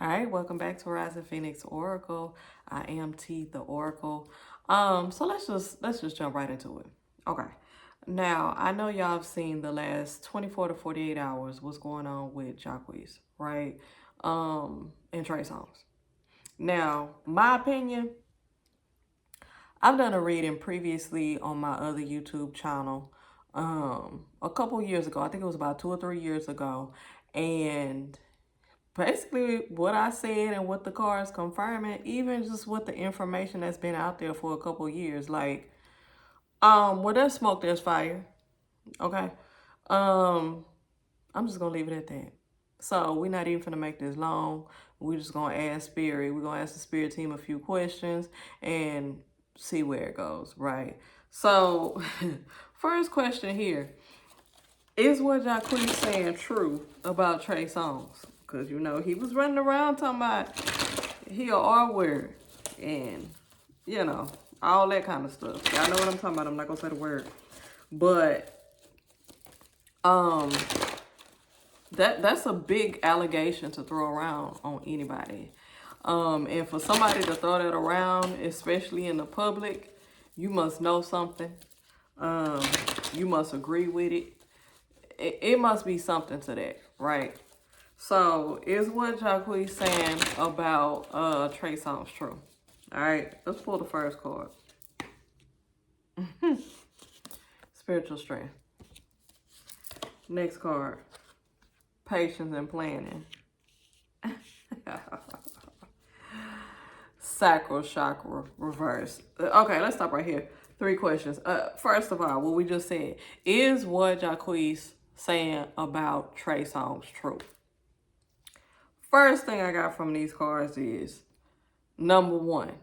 All right, welcome back to Rising Phoenix Oracle. I am T the Oracle. So let's just jump right into it. Okay. Now I know y'all have seen the last 24 to 48 hours what's going on with Jaquees, right? And Trey Songz. Now, my opinion, I've done a reading previously on my other YouTube channel, a couple years ago. I think it was about 2 or 3 years ago, and basically what I said and what the cards confirming, even just what the information that's been out there for a couple years. Like, where there's smoke, there's fire. Okay. Um, I'm just gonna leave it at that. So we're not even gonna make this long. We're just gonna ask Spirit. We're gonna ask the Spirit team a few questions and see where it goes, right? So first question here. Is what Jaquees saying true about Trey Songz? Because, he was running around talking about he a R word and, all that kind of stuff. Y'all know what I'm talking about. I'm not going to say the word. But that's a big allegation to throw around on anybody. And for somebody to throw that around, especially in the public, you must know something. You must agree with it. It must be something to that, right? So, is what Jaquees saying about Trey Songz true? All right, let's pull the first card. Spiritual strength. Next card. Patience and planning. Sacral chakra reverse. Okay, let's stop right here. 3 questions. First of all, what we just said. Is what Jaquees saying about Trey Songz true? First thing I got from these cards is, number one,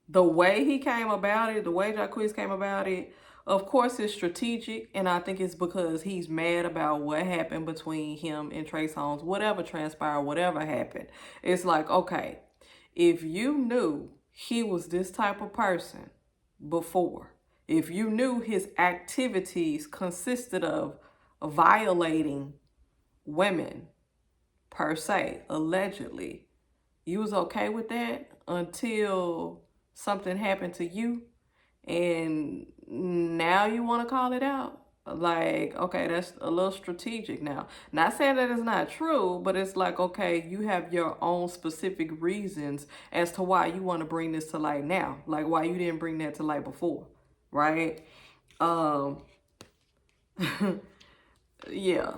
the way he came about it, the way Jaquees came about it, of course it's strategic, and I think it's because he's mad about what happened between him and Trey Songz, whatever transpired, whatever happened. It's like, okay, if you knew he was this type of person before, if you knew his activities consisted of violating women, per se, allegedly, you was okay with that until something happened to you, and now you want to call it out? Like, okay, that's a little strategic now. Not saying that it's not true, but it's like, okay, you have your own specific reasons as to why you want to bring this to light now. Like, why you didn't bring that to light before, right? Yeah.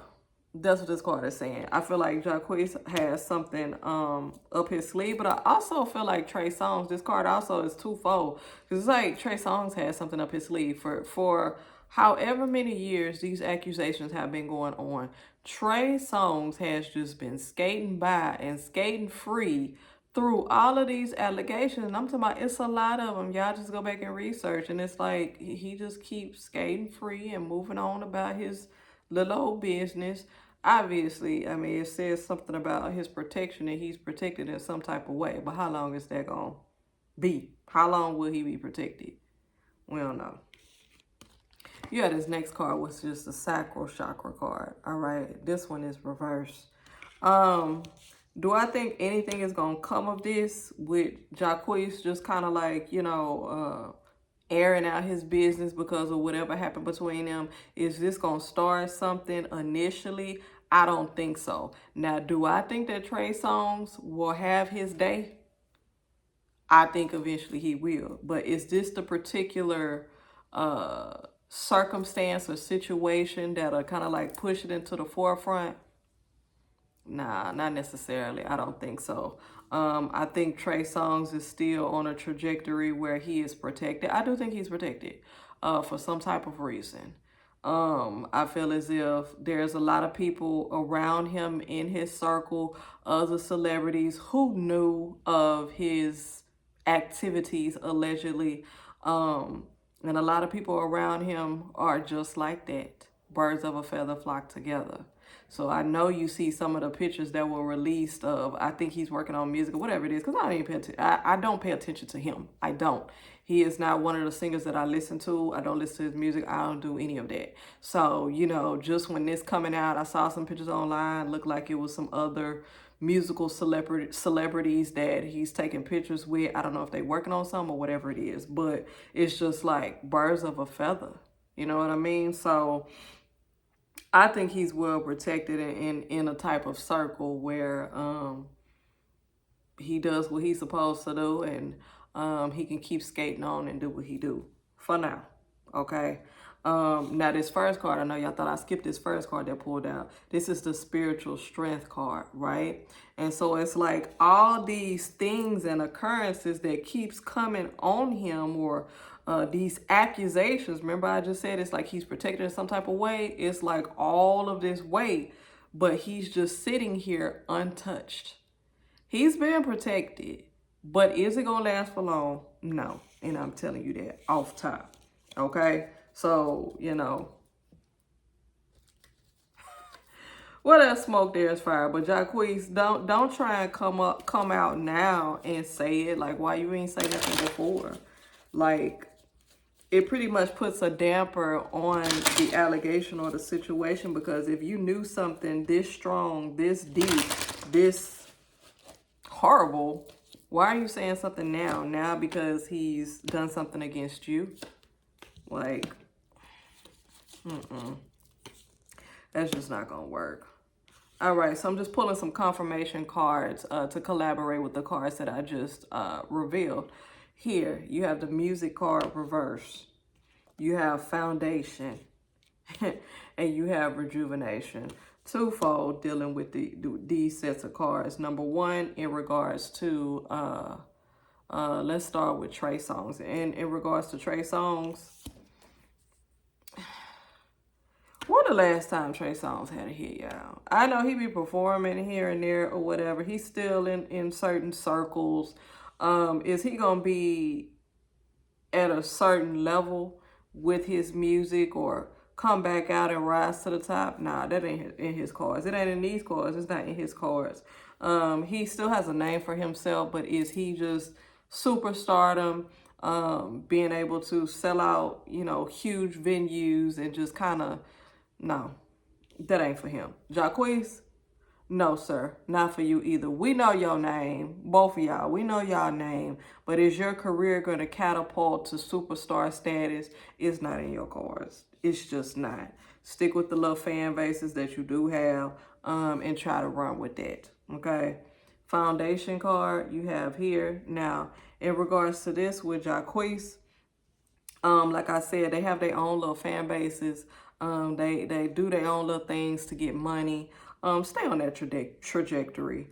That's what this card is saying. I feel like Jaquees has something up his sleeve, but I also feel like Trey Songz, this card also is twofold. Because it's like Trey Songz has something up his sleeve for however many years these accusations have been going on. Trey Songz has just been skating by and skating free through all of these allegations. And I'm talking about, it's a lot of them. Y'all just go back and research. And it's like he just keeps skating free and moving on about his little old business. Obviously, I mean, it says something about his protection and he's protected in some type of way. But how long is that going to be? How long will he be protected? We don't know. Yeah, this next card was just a sacral chakra card. All right, this one is reversed. Do I think anything is going to come of this with Jaquees just kind of like, airing out his business because of whatever happened between them? Is this going to start something initially? I don't think so. Now, do I think that Trey Songz will have his day? I think eventually he will. But is this the particular circumstance or situation that'll kind of like push it into the forefront? Nah, not necessarily. I don't think so. I think Trey Songz is still on a trajectory where he is protected. I do think he's protected for some type of reason. I feel as if there's a lot of people around him in his circle, other celebrities who knew of his activities allegedly. And a lot of people around him are just like that. Birds of a feather flock together. So I know you see some of the pictures that were released of, I think he's working on music or whatever it is, because I don't even pay attention. I don't pay attention to him. I don't. He is not one of the singers that I listen to. I don't listen to his music. I don't do any of that. So, you know, just when this coming out, I saw some pictures online. Looked like it was some other musical celebrities that he's taking pictures with. I don't know if they working on something or whatever it is, but it's just like birds of a feather. You know what I mean? So I think he's well protected in a type of circle where he does what he's supposed to do, and he can keep skating on and do what he do for now. Okay. Now this first card, I know y'all thought I skipped this first card that pulled out. This is the spiritual strength card, right? And so it's like all these things and occurrences that keeps coming on him, or these accusations. Remember I just said it's like he's protected in some type of way. It's like all of this weight, but he's just sitting here untouched. He's been protected, but is it going to last for long? No. And I'm telling you that off top. Okay? So, you know, what else smoke there is fire. But Jaquees, don't try and come out now and say it. Like, why you ain't say nothing before? Like, it pretty much puts a damper on the allegation or the situation, because if you knew something this strong, this deep, this horrible, why are you saying something now? Now because he's done something against you? Like, that's just not gonna work. All right, so I'm just pulling some confirmation cards to collaborate with the cards that I just revealed. Here, you have the music card reverse. You have foundation. And you have rejuvenation. Twofold dealing with these sets of cards. Number one, in regards to, let's start with Trey Songz. And in regards to Trey Songz, when the last time Trey Songz had a hit, y'all? I know he be performing here and there or whatever. He's still in certain circles. Is he going to be at a certain level with his music or come back out and rise to the top? Nah, that ain't in his cards. It ain't in these cards. It's not in his cards. He still has a name for himself, but is he just superstardom, being able to sell out, you know, huge venues and just kind of, no, that ain't for him. Jaquees, no, sir, not for you either. We know your name, both of y'all. We know y'all name, but is your career going to catapult to superstar status? It's not in your cards. It's just not. Stick with the little fan bases that you do have, and try to run with that, okay? Foundation card you have here. Now, in regards to this with Jaquees, like I said, they have their own little fan bases. They do their own little things to get money. Stay on that trajectory.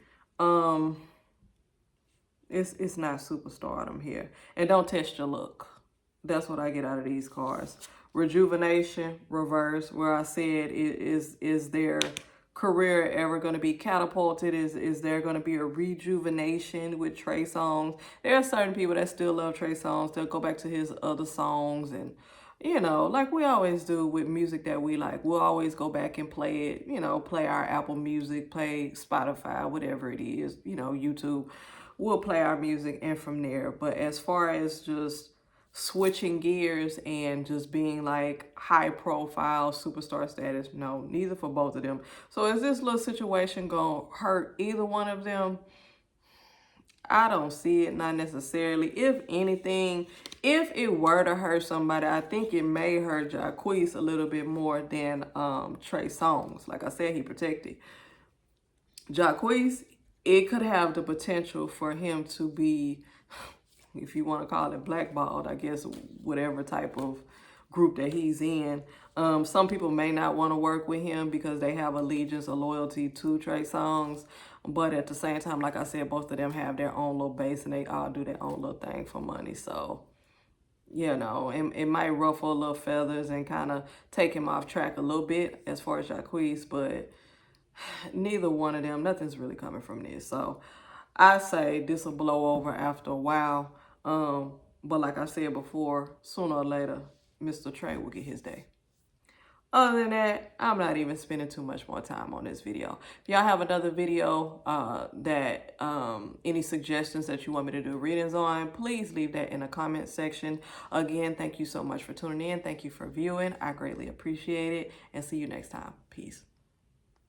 It's not superstardom here. And don't test your luck. That's what I get out of these cards. Rejuvenation, reverse, where I said is their career ever going to be catapulted? Is there going to be a rejuvenation with Trey Songz? There are certain people that still love Trey Songz. They'll go back to his other songs, and you know, like we always do with music that we like, we'll always go back and play it, you know, play our Apple Music, play Spotify, whatever it is, you know, YouTube. We'll play our music and from there. But as far as just switching gears and just being like high profile superstar status, no, neither for both of them. So is this little situation gonna hurt either one of them? I don't see it, not necessarily. If anything, if it were to hurt somebody, I think it may hurt Jaquees a little bit more than Trey Songz. Like I said, he protected. Jaquees, it could have the potential for him to be, if you want to call it blackballed, I guess, whatever type of group that he's in. Some people may not want to work with him because they have allegiance or loyalty to Trey Songz. But at the same time, like I said, both of them have their own little base and they all do their own little thing for money. So, you know, it might ruffle a little feathers and kind of take him off track a little bit as far as Jaquees, but neither one of them, nothing's really coming from this. So I say this will blow over after a while. But like I said before, sooner or later, Mr. Trey will get his day. Other than that, I'm not even spending too much more time on this video. If y'all have another video any suggestions that you want me to do readings on, please leave that in the comment section. Again, thank you so much for tuning in. Thank you for viewing. I greatly appreciate it. And see you next time. Peace.